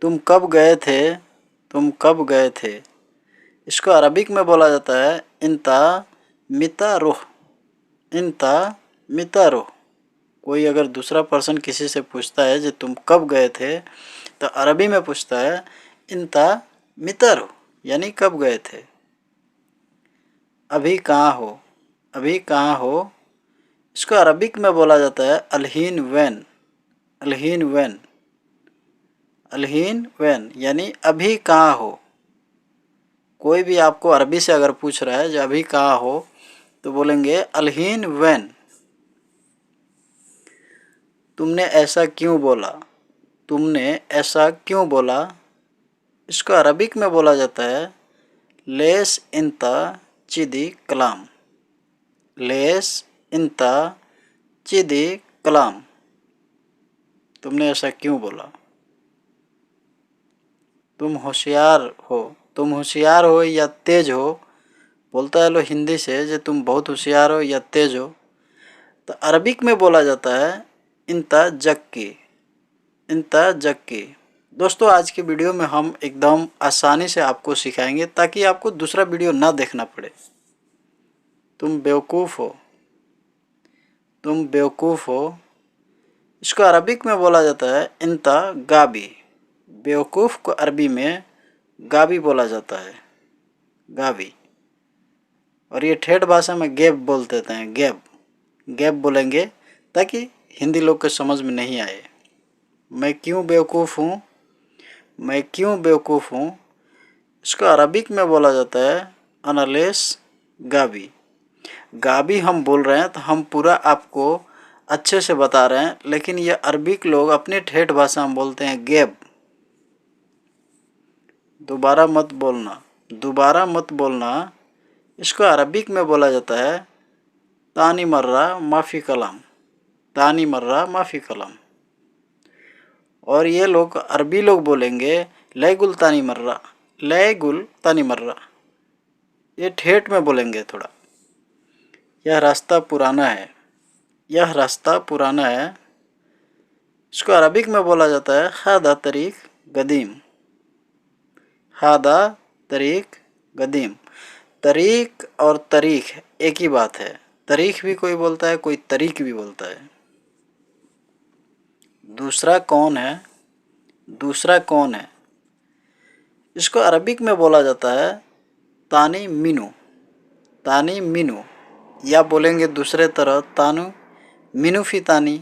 तुम कब गए थे, तुम कब गए थे। इसको अरबिक में बोला जाता है इंता मिता रोह, इंता मिता रोह। कोई अगर दूसरा पर्सन किसी से पूछता है कि तुम कब गए थे, तो अरबी में पूछता है इंता मिता रोह, यानी कब गए थे। अभी कहाँ हो, अभी कहाँ हो। इसको अरबिक में बोला जाता है अलहीन वैन, अलहीन वैन, अलहीन वैन, यानी अभी कहाँ हो। कोई भी आपको अरबी से अगर पूछ रहा है जो अभी कहाँ हो, तो बोलेंगे अलहीन वैन। तुमने ऐसा क्यों बोला, तुमने ऐसा क्यों बोला। इसको अरबिक में बोला जाता है लेस इंता चिदी कलाम, लेस इंता चिदी कलाम। तुमने ऐसा क्यों बोला। तुम होशियार हो, तुम होशियार हो या तेज हो। बोलता है लो हिंदी से जो तुम बहुत होशियार हो या तेज हो, तो अरबिक में बोला जाता है इंता जक्की, इंता जक्की। दोस्तों आज की वीडियो में हम एकदम आसानी से आपको सिखाएंगे ताकि आपको दूसरा वीडियो ना देखना पड़े। तुम बेवकूफ़ हो, तुम बेवकूफ़ हो। इसको अरबिक में बोला जाता है इंता गाबी। बेवकूफ़ को अरबी में गाबी बोला जाता है, गाबी। और ये ठेठ भाषा में गैप बोल देते हैं, गैप, गैप बोलेंगे ताकि हिंदी लोग को समझ में नहीं आए। मैं क्यों बेवकूफ़ हूँ, मैं क्यों बेवकूफ़ हूँ। इसको अरबिक में बोला जाता है अनालेस गाबी। गाबी हम बोल रहे हैं तो हम पूरा आपको अच्छे से बता रहे हैं, लेकिन ये अरबिक लोग अपने ठेठ भाषा में बोलते हैं गैप। दोबारा मत बोलना, दोबारा मत बोलना। इसको अरबिक में बोला जाता है तानी मर्रा माफ़ी कलाम, तानी मर्रा माफ़ी कलाम। और ये लोग अरबी लोग बोलेंगे लैगुल तानी मर्रा, लैगुल तानी मर्रा। ये ठेठ में बोलेंगे थोड़ा। यह रास्ता पुराना है, यह रास्ता पुराना है। इसको अरबिक में बोला जाता है हादा तरीक गदीम, हादा तरीक गदीम। तरीक और तरीक एक ही बात है। तरीक भी कोई बोलता है, कोई तरीक भी बोलता है। दूसरा कौन है, दूसरा कौन है। इसको अरबिक में बोला जाता है तानी मीनू, तानी मीनू। या बोलेंगे दूसरे तरह तानू मीनूफी तानी,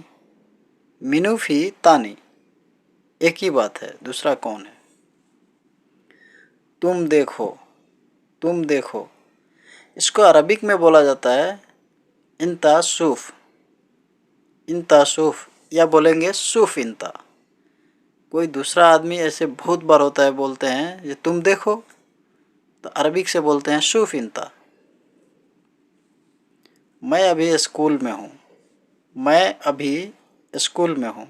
मीनूफी तानी। एक ही बात है, दूसरा कौन है। तुम देखो, तुम देखो। इसको अरबिक में बोला जाता है इंता सूफ, इंता सूफ। या बोलेंगे सूफ इंता। कोई दूसरा आदमी ऐसे बहुत बार होता है बोलते हैं ये तुम देखो, तो अरबिक से बोलते हैं सूफ इंता। मैं अभी स्कूल में हूँ, मैं अभी स्कूल में हूँ।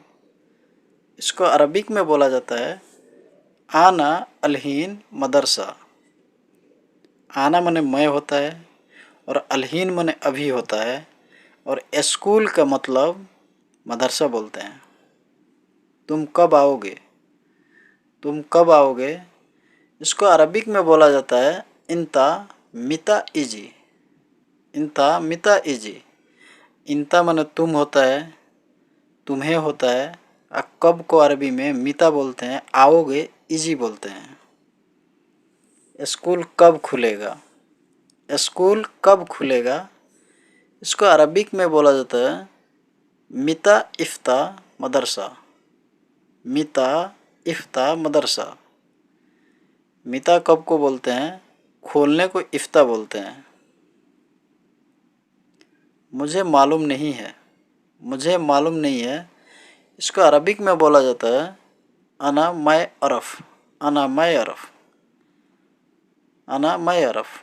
इसको अरबिक में बोला जाता है आना अलहीन मदरसा। आना मने मैं होता है और अलहीन मने अभी होता है, और स्कूल का मतलब मदरसा बोलते हैं। तुम कब आओगे, तुम कब आओगे। इसको अरबिक में बोला जाता है इंता मिता इजी, इंता मिता इजी। इंता मने तुम होता है, तुम्हें होता है। और कब को अरबी में मिता बोलते हैं, आओगे इजी बोलते हैं। स्कूल कब खुलेगा, स्कूल कब खुलेगा। इसको अरबिक में बोला जाता है मिता इफ्ता मदरसा, मिता इफ्ता मदरसा। मिता कब को बोलते हैं, खोलने को इफ्ता बोलते हैं। मुझे मालूम नहीं है, मुझे मालूम नहीं है। इसको अरबिक में बोला जाता है अना मैं अरफ, अना मैं अरफ, अना मैं अरफ।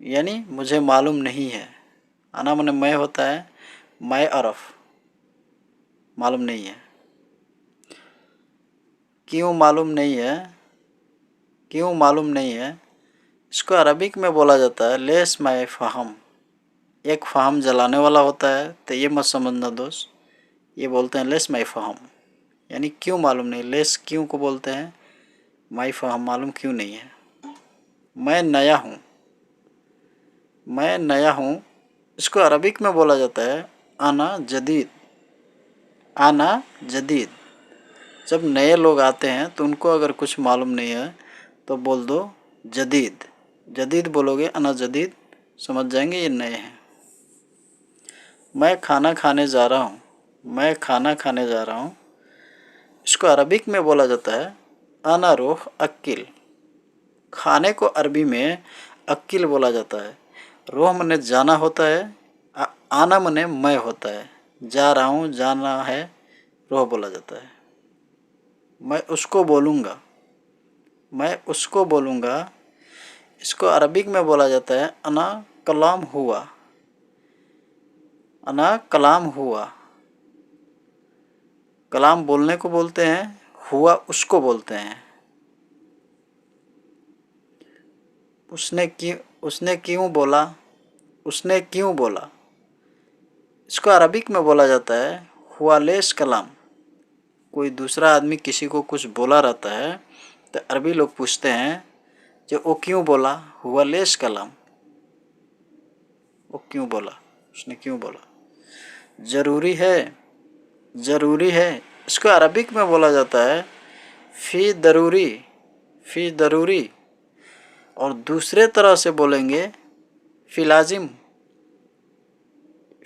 यानी मुझे मालूम नहीं है। अना मने मैं होता है, मैं अरफ मालूम नहीं है। क्यों मालूम नहीं है, क्यों मालूम नहीं है। इसको अरबिक में बोला जाता है लेस मैं फ़हम। एक फ़हम जलाने वाला होता है, तो ये मत समझना दोस्त। ये बोलते हैं लेस मैं फ़हम, यानी क्यों मालूम नहीं, लेस क्यों को बोलते हैं माई फहम, मालूम क्यों नहीं है। मैं नया हूँ, मैं नया हूँ, इसको अरबिक में बोला जाता है आना जदीद, आना जदीद। जब नए लोग आते हैं तो उनको अगर कुछ मालूम नहीं है तो बोल दो जदीद, जदीद बोलोगे अना जदीद, समझ जाएंगे ये नए हैं। मैं खाना खाने जा रहा हूँ, मैं खाना खाने जा रहा हूँ, इसको अरबिक में बोला जाता है आना रोह अक्किल। खाने को अरबी में अक्किल बोला जाता है। रोह मने जाना होता है, आना मने मैं होता है, जा रहा हूँ जाना है, रोह बोला जाता है। मैं उसको बोलूँगा, मैं उसको बोलूँगा, इसको अरबिक में बोला जाता है अना कलाम हुआ, अना कलाम हुआ। कलाम बोलने को बोलते हैं, हुआ उसको बोलते हैं। उसने क्यों बोला, उसने क्यों बोला, इसको अरबिक में बोला जाता है हुआ लेस कलाम। कोई दूसरा आदमी किसी को कुछ बोला रहता है तो अरबी लोग पूछते हैं जो वो क्यों बोला, हुआ लेस कलाम, वो क्यों बोला, उसने क्यों बोला। ज़रूरी है, ज़रूरी है, इसको अरबिक में बोला जाता है फ़ी ज़रूरी, फ़ी ज़रूरी। और दूसरे तरह से बोलेंगे फ़ी लाजिम,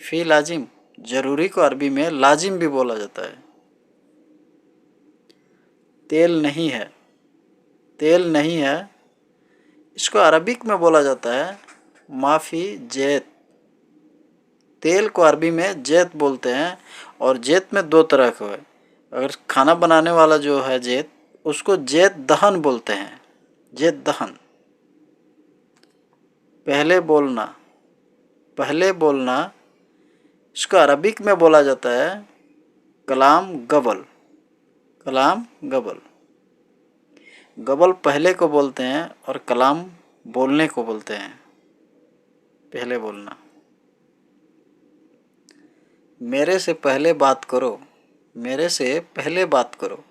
फ़ी लाजिम। ज़रूरी को अरबी में लाजिम भी बोला जाता है। तेल नहीं है, तेल नहीं है, इसको अरबिक में बोला जाता है माफ़ी जैत। तेल को अरबी में जैत बोलते हैं और जैत में दो तरह का है। अगर खाना बनाने वाला जो है जैत, उसको जैत दहन बोलते हैं, जैत दहन। पहले बोलना, पहले बोलना, इसको अरबिक में बोला जाता है कलाम गबल, कलाम गबल। गबल पहले को बोलते हैं और कलाम बोलने को बोलते हैं, पहले बोलना। मेरे से पहले बात करो, मेरे से पहले बात करो,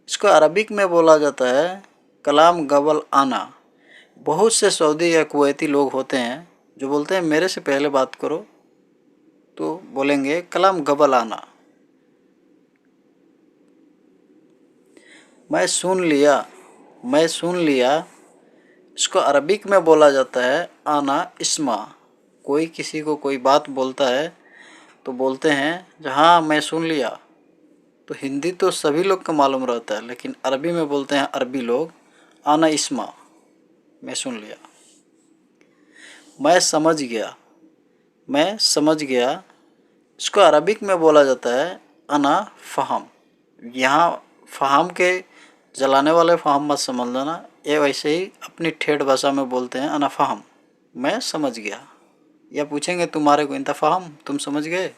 इसको अरबिक में बोला जाता है कलाम गबल आना। बहुत से सऊदी या कुवैती लोग होते हैं जो बोलते हैं मेरे से पहले बात करो, तो बोलेंगे कलाम गबल आना। मैं सुन लिया, मैं सुन लिया, इसको अरबिक में बोला जाता है आना इस्मा। कोई किसी को कोई बात बोलता है तो बोलते हैं जहाँ मैं सुन लिया। तो हिंदी तो सभी लोग को मालूम रहता है, लेकिन अरबी में बोलते हैं अरबी लोग आना इस्मा, मैं सुन लिया। मैं समझ गया, मैं समझ गया, इसको अरबिक में बोला जाता है अना फ़हम। यहाँ फ़हम के जलाने वाले फ़हम मत समझ लेना, ये वैसे ही अपनी ठेठ भाषा में बोलते हैं अना फ़हम, मैं समझ गया। या पूछेंगे तुम्हारे को इंता फ़हम, तुम समझ गए।